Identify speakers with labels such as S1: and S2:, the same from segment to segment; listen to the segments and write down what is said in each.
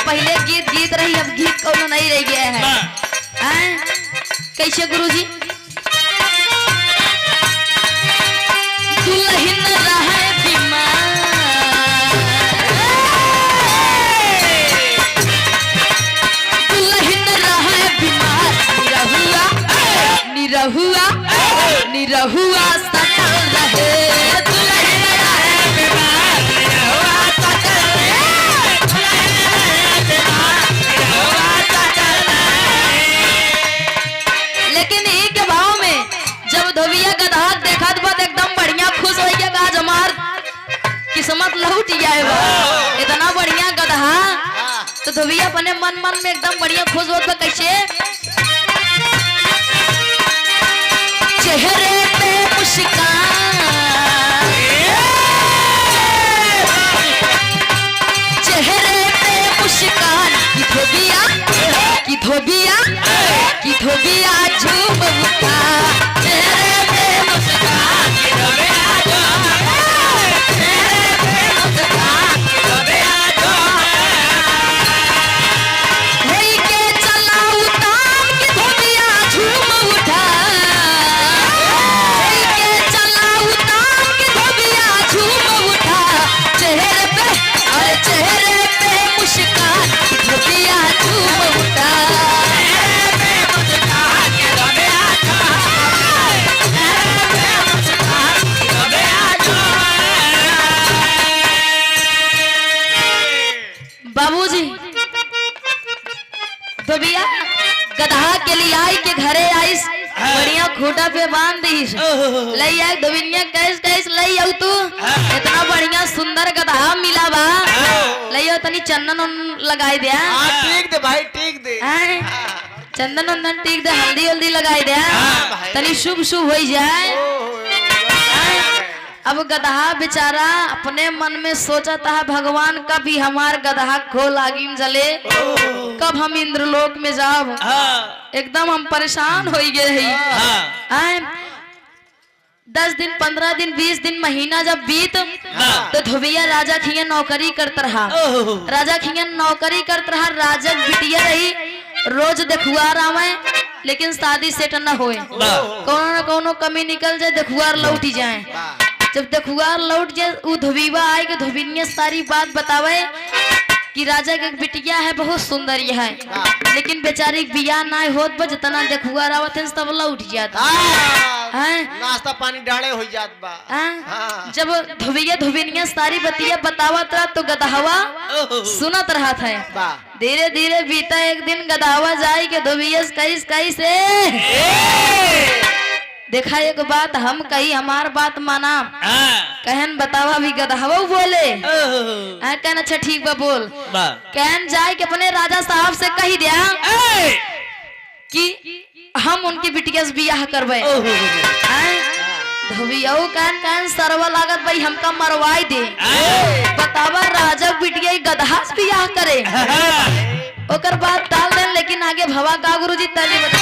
S1: पहले गीत गीत रही, अब गीत कौन नहीं रह गया है। कैसे गुरुजी? दुल्हन रहे बीमार, दुल्हन रहे बीमार, निरहुआ निरहुआ सकल रहे, दुल्हन रहे बीमार, निरहुआ सकल रहे, निरहुआ सकल रहे। लेकिन ई के भाव में जब धोबिया गधा देखा तो बात एकदम बढ़िया खुश हो गया, आज हमार किस्मत लौट जाए बा, इतना बढ़िया गधा। तो धोबिया अपने मन मन में एकदम बढ़िया खुश होता। कैसे? चेहरे पे मुस्कान, चेहरे पे मुस्कान की धोबिया, की धोबिया, की धोबिया झूम उठा, चेहरे पे मुस्कान की धोबिया झूम उठा, चेहरे पे मुस्कान की धोबिया झूम होई के चला उतान की धोबिया झूम उठा, होई के चला उतान की धोबिया झूम उठा, चेहरे पे अरे चेहरे पे मुस्कान की धोबिया झूम उठा, चेहरे पे मुस्कान की धोबिया झूम उठा, चेहरे पे मुस्कान की धोबिया झूम उठा। बाबूजी धोबिया गधा के लिए आई के घरे आईस, बढ़िया खूटा पे बांध दीस, लई आई धोबिया कैस कैस लई आऊ तू, इतना बढ़िया सुंदर गधा मिला बा, लई आओ तनी चंदन लगाई दे,
S2: ठीक दे भाई ठीक दे,
S1: चंदन वंदन टीक दे, हल्दी हल्दी लगाई दे, तनी शुभ शुभ हो जाए। अब गधा बेचारा अपने मन में सोचता है, भगवान कब भी हमार गधा खोल आगिन जले, कब हम इंद्रलोक में जाब, एकदम हम परेशान हो गए हैं। 10 दिन 15 दिन 20 दिन महीना जब बीत तो धोबिया राजा खिया नौकरी करता रहा, राजा खिया नौकरी करता रहा, राजा बिटिया रही रोज देखुआर आवे, लेकिन शादी सेट न होए, कोनो न कोनो कमी निकल जाए, देखुआर लौट जाए। जब देखुआर लौट जाए वो धोबीवा आए के धोबिनिया सारी बात बतावे कि राजा के बिटिया है बहुत सुंदर है, लेकिन बेचारी बियाह ना होत बा, जितना देखुआर आवत है सब लौट जाता है,
S2: नाश्ता पानी डाले हो जात बा।
S1: जब धोबिया धोबिनिया सारी बतिया बतावत रहा तो गदहवा सुनत रहा था। धीरे धीरे बीता एक दिन गदहवा जाए के धोबिया कहीं से देखा एक बात हम कही हमार बात माना, कहन बतावा भी गदहवा बोले, कहन अच्छा ठीक बा बोल, कहन जाए के अपने राजा साहब से कही दिया कि हम उनकी बिटिया से बियाह करबे। धोबिया कहन सरवा लागत भाई हमका मरवाई दे, बतावा राजा बिटिया गदहा से बियाह करे, ओकर बात डाल दे, लेकिन आगे भवा का गुरुजी तली बता।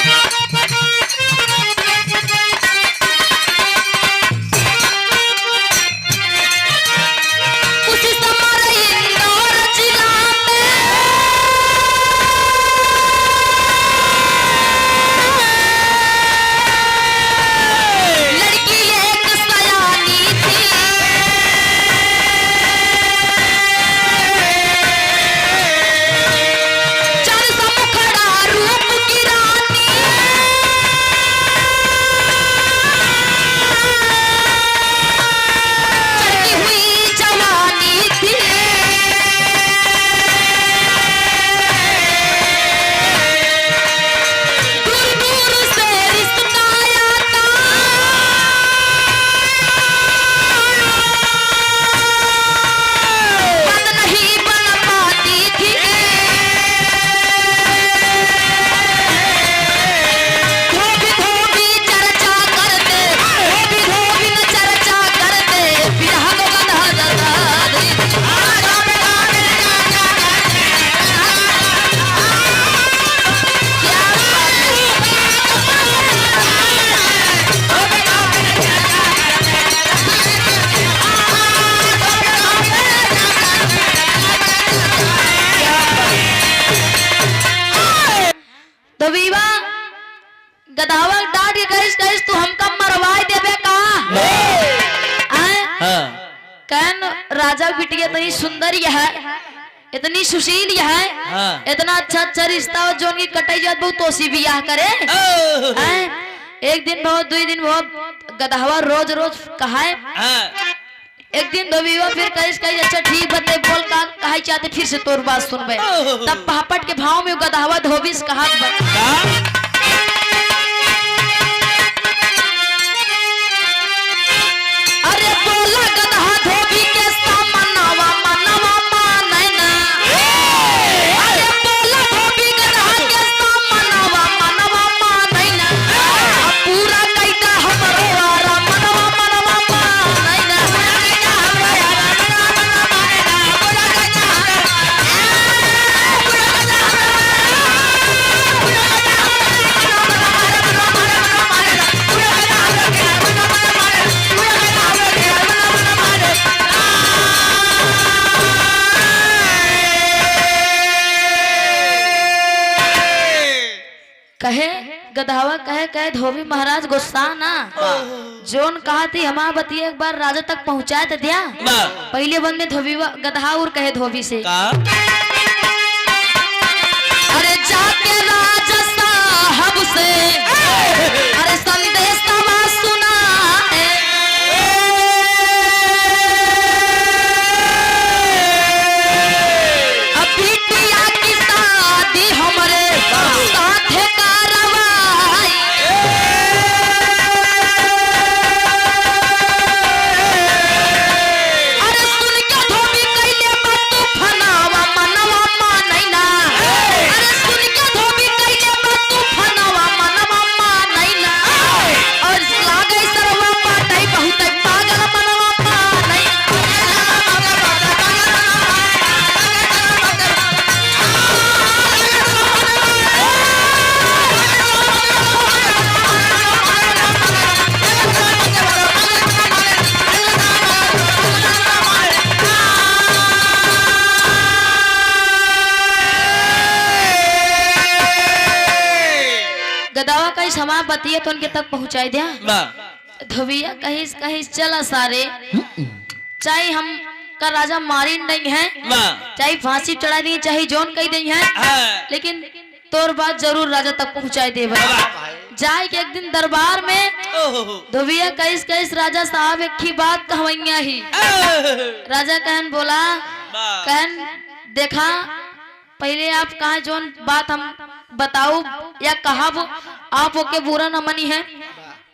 S1: कहन राजा बिटिया इतनी सुंदर यह है, इतनी सुशील यह है,
S3: हाँ।
S1: इतना अच्छा अच्छा रिश्ता हो जो उनकी कटाई जात बहुत तोसी बियाह करे हैं। एक दिन बहुत 2 दिन बहुत गदहवा रोज रोज कहाए। एक दिन धोबीवा फिर कही अच्छा ठीक बते बोल का कहा चाहते फिर से तोर बात सुनबे। तब पहापट के भाव में गदहवा धोबी से कहा अरे बोला गदहा धोबी के सामनावा मनवा मानैना। अरे बोला धोबी गदहा के सामनावा मनवा मानैना। पूरा कैदा हमरो वारा मनवा मनवा मानैना। कहे गधावा कहे धोबी महाराज गुस्सा ना जोन कहा थी हमारा बतिया एक बार राजा तक पहुंचाए थे दिया। पहले बंद में धोबी गधा और कहे धोबी से अरे जाके राजा साहब से अरे संदेश सुना अब बिटिया की शादी हमारे साथे कारवाई। अरे सुन के धोबी कैले मत फनावा मनवा मानैना। अरे सुन के धोबी कैले मत फनावा मनवा मानैना। और लागे सरवा पाटै बहुत पागल मनवा मानैना। गदावा कहीं समा बतिया तो उनके तक पहुंचाई दिया। धोबिया कहीं चला सारे चाहे हम का राजा मारी नहीं है चाहे फांसी चढ़ा दी चाहे जोन कही नहीं है लेकिन तोर बात जरूर राजा तक पहुंचाई दे जाए कि एक दिन दरबार में धोबिया कहीं राजा साहब एक ही बात कहवैया ही। राजा कहन बोला कहन देखा पहले आप कहा जोन बात हम बताओ या कहा आप ओके बुरा न मनी है।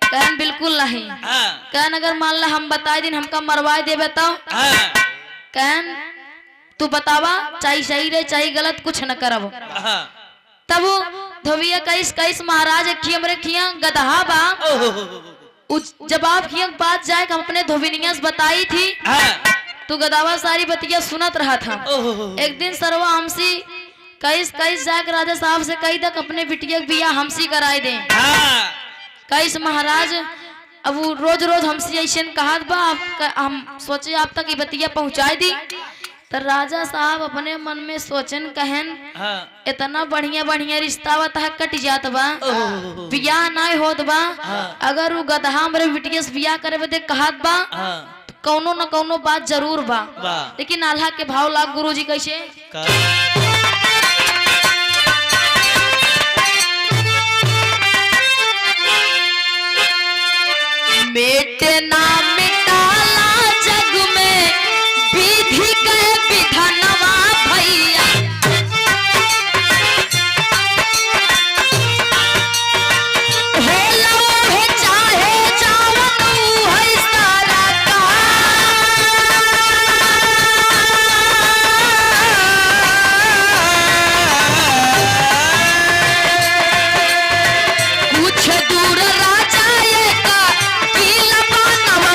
S1: कहन बिल्कुल नहीं। कहन अगर मान ला हम बताए दिन हमका मरवाए देवे तो कहन तू बतावा चाहे सही रहे चाहे गलत कुछ न करब। तब धोबिया कईस महाराज हमरे खिया गदहा बा जवाब खिया बात जाए हम अपने धोबिनिया से बताई थी तू गदावा सारी बतिया सुनत रहा था। एक दिन सरवा हमसी कईस जाके राजा साहब से कही तक अपने बिटिया बिया हमसी कराए दे। कईस महाराज अब वो रोज रोज हमसे ऐसे कहा बा हम सोचे आप तक ये बतिया पहुंचाई दी। तो राजा साहब अपने मन में सोचन कहन इतना बढ़िया बढ़िया रिश्ता बता कट जात बा बियाह ना होत बा। अगर वो गदहा मेरे बिटिया से बियाह करे बदे कहत बा कौनो न कौनो बात जरूर बा। लेकिन आल्हा के भाव लाग गुरुजी कैसे मेटे ना मिटाला जग में विधि के विधनवा भैया। हेलो है चाहे जावनु है सारा का कुछ दूर राजा ये का किला बनवा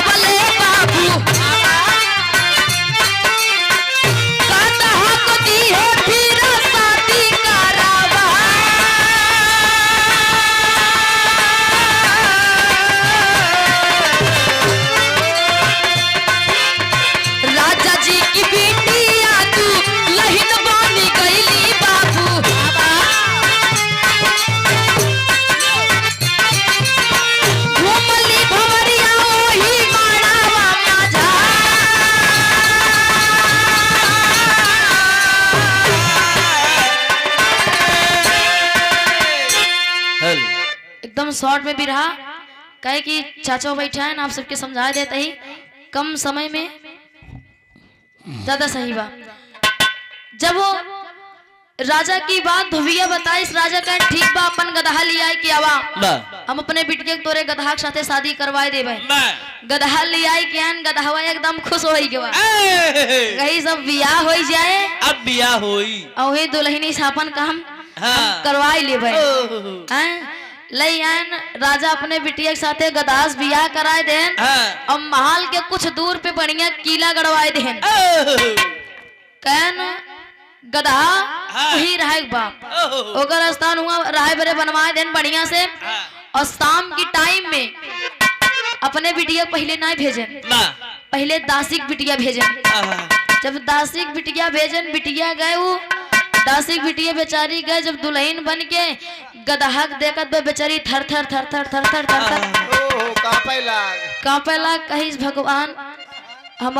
S1: एकदम शॉर्ट में भी रहा, कहे कि चाचा बैठा है ना, आप सबके समझा देते ही कम समय में ज्यादा सही बात। जब वो राजा की बात धोबिया बताई, इस राजा कहे ठीक बा, अपन गदहा लिया है कि आवा हम अपने बिटिया के तोरे गदहा के साथे शादी करवाए देबे। गदहा लिया है कि गदहवा एकदम खुश होई के बा, कहीं सब बियाह होई जाए,
S3: अब बियाह होई
S1: और वही दुल्हनी सापन काम करवाई लेबे। लई आन राजा अपने बिटिया के साथे गदास बियाह कराए देन, और महल के कुछ दूर पे बढ़िया किला गड़वाए देन। कहन गदहा वही रहे बाप, ओकर स्थान हुआ राय बरे बनवाए देन बढ़िया से। और शाम की टाइम में अपने बिटिया पहले नहीं भेजन, पहले दासिक बिटिया भेजन। जब दासिक बिटिया भेजन, बिटिया गए, वो दासिक बिटिया बेचारी गए, जब दुल्हन बन के गदहा देखत बेचारी थर थर थर थर थर थर थर थर कांपे लाग। कहीं भगवान हम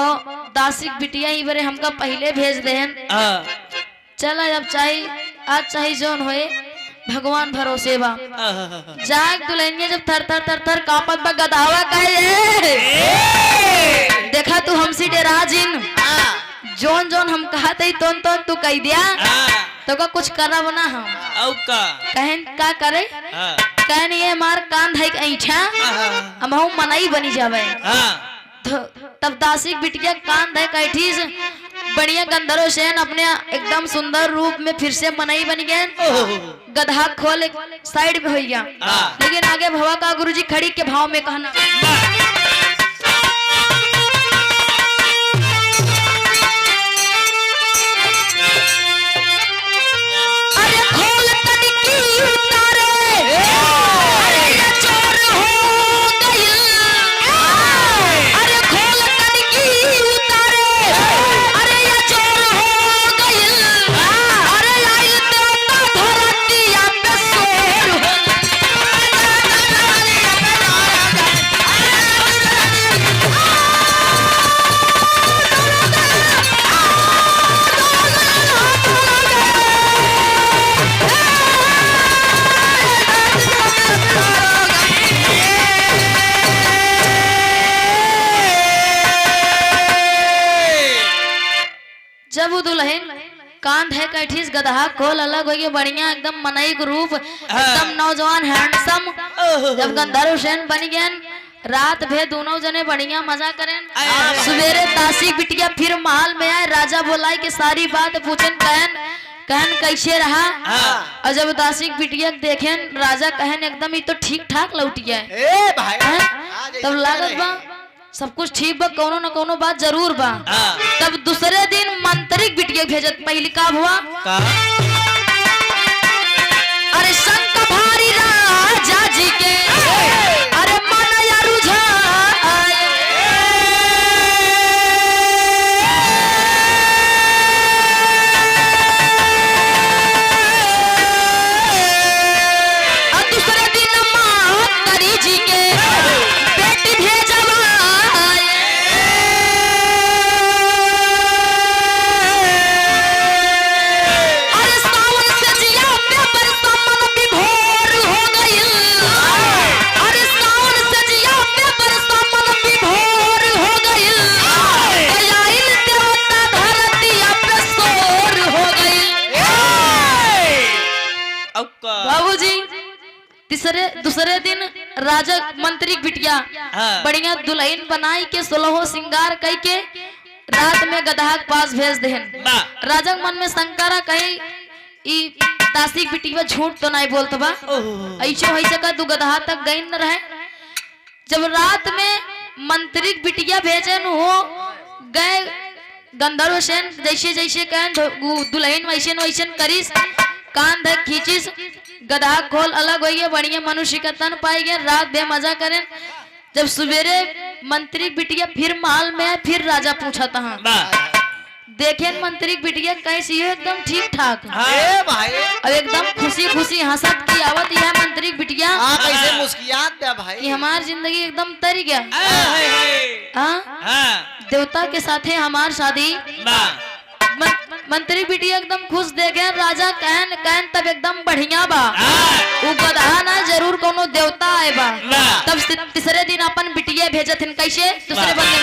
S1: दासिक बिटिया ही बरे हमका पहले भेज देन, चला अब चाहे आज चाहे जौन होए भगवान भरोसे बा। जाग दुल्हनिया जब थर थर थर थर कांपत बा, गदहावा कहे देखा तू हमसे डरा जिन, जोन जोन हम कहते ही तोन तोन तू कह दिया, तो का कुछ करब ना हम कहन का करे। कहन ये मार कान धई ऐठा हम मनई बनी जावे। तब दासिक बिटिया कान धई कैठी बढ़िया गंधर्व सेन अपने एकदम सुंदर रूप में फिर से मनई बन गए। गदहा खोल साइड में हो गया, लेकिन आगे भवा का गुरुजी खड़ी के भाव में कहना, जब वो दुल्हन कांध है कैठीस गदहा खोल अलग हो गया बढ़िया एकदम मनई रूप, एकदम नौजवान हैंडसम। जब गंधर्व सेन बन गए, रात भे दोनों जने बढ़िया मजा करें। सवेरे दासी बिटिया फिर महल में आए, राजा बोलाई के सारी बात पूछन, कहन कैसे रहा। और जब दासी बिटिया देखें, राजा कहन एकदम ही तो ठीक ठाक लौटिया है। तब लागत बा सब कुछ ठीक बा, कोनो न कोनो बात जरूर बा। तब दूसरे दिन मंत्रिक बिटिया भेजत, पहली का हुआ अरे शंख भारी राजा जी के अरे मनया रुझा दूसरे दिन मातरी जी के बेटी भेजवा दूसरे दिन राजा मंत्री बिटिया बढ़िया दुल्हन बनाई के 16 श्रृंगार कई के रात में गदहा के पास भेज देहन। राजा मन में शंकरा कही ई दासी बिटिया झूठ तो नहीं बोलत बा, ऐसे वैसे का तू गदहा तक गई न रहे। जब रात में मंत्री बिटिया भेजन हो गए, गंधर्व सेन जैसे जैसे कहें दुल्हन वैसे वैसे करीस, कान धक खींचिस, गदहा खोल अलग हो गया बढ़िया मनुष्य का तन पाई गया, रात बे मजा करें। जब सवेरे मंत्री बिटिया फिर महल में आए, फिर राजा पूछा था देखे मंत्री बिटिया कैसी है, एकदम ठीक ठाक और एकदम खुशी खुशी हंसत की आवत है मंत्री बिटिया,
S2: कैसे मुस्कियात है भाई
S1: कि हमारी जिंदगी एकदम तर गया। देवता के साथ है हमार शादी, मंत्री बिटिया एकदम खुश देखे राजा कहन कहन तब एकदम बढ़िया बा वो गधा ना जरूर कोनो देवता आए बा तब तीसरे दिन अपन बिटिया भेजत हन कैसे दूसरे बंदे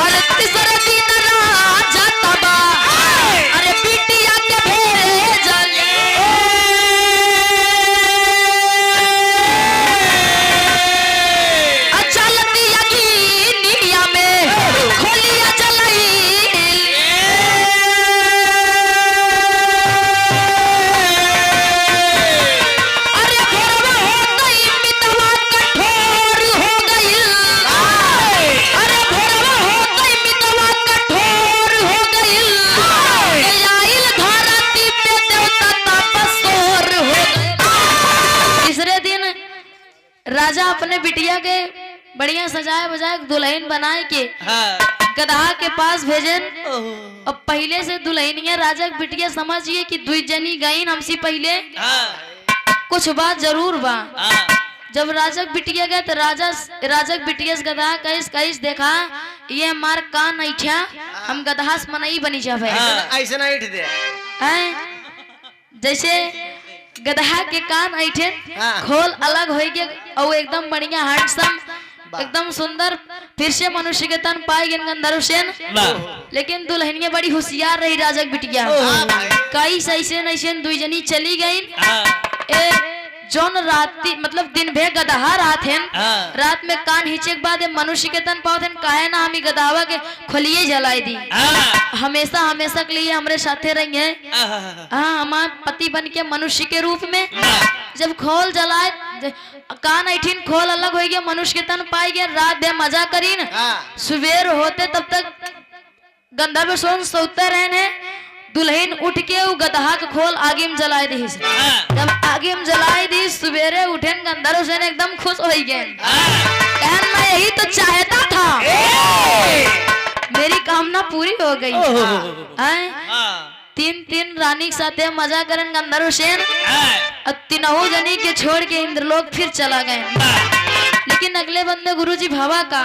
S1: अरे तीसरे दिन राजा तबा अरे बिटिया के भेजल चलती अग्निया में खोलिया जलाई अरे भोरवा हो गई मितवा कठोर हो गई अरे भोरवा हो गई मितवा कठोर हो गई आइल धरती पे देवता तपस्वर हो गए। तीसरे दिन राजा अपने बिटिया के बढ़िया सजाए बजाए दुल्हन बनाए के गधा के पास भेजन। अब पहले से दुल्हनिया राजा के बिटिया समझिए कि दुई जनी गईन हमसे पहले कुछ बात जरूर बा। जब राजा के बिटिया गए तो राजा के बिटिया से गधा कैस कैस देखा ये हमार कान ऐठा हम गधा से मनई बनी जावे
S2: ऐसे ना इठ दे
S1: जैसे गधा के कान ऐठे खोल अलग हो गया और एकदम बढ़िया हैंडसम एकदम सुंदर फिर से मनुष्य के तन पाए गंधर्व सेन। लेकिन दुल्हनिया बड़ी होशियार रही राजा की बिटिया कई सही ऐसे दुई जनी चली गई जौन राती मतलब दिन भे गदहा रात है रात में कान हिचे के बाद मनुष्य के तन पाओ काहे ना हम गदावा के खोलिए जलाई दी हमेशा हमेशा के लिए हमारे साथे रही है हमारे पति बन के मनुष्य के रूप में जब खोल जलाए कान ऐठीन खोल अलग हो गया मनुष्य के तन पाई गया रात भे मजा करीन सुबेर होते तब तक गंधर्व सोन सोते रहने दुल्हन उठ के वो गदहा के खोल आगे में जलाए दी जब आगे में जलाए दी सुबेरे उठे गंधर्व सेन एकदम खुश हो गए कहन मैं यही तो चाहता था मेरी कामना पूरी हो गई तीन रानी के साथ मजा करन गंधर्व सेन और तीनों जनी के छोड़ के इंद्रलोक फिर चला गए। लेकिन अगले बंदे गुरुजी भावा का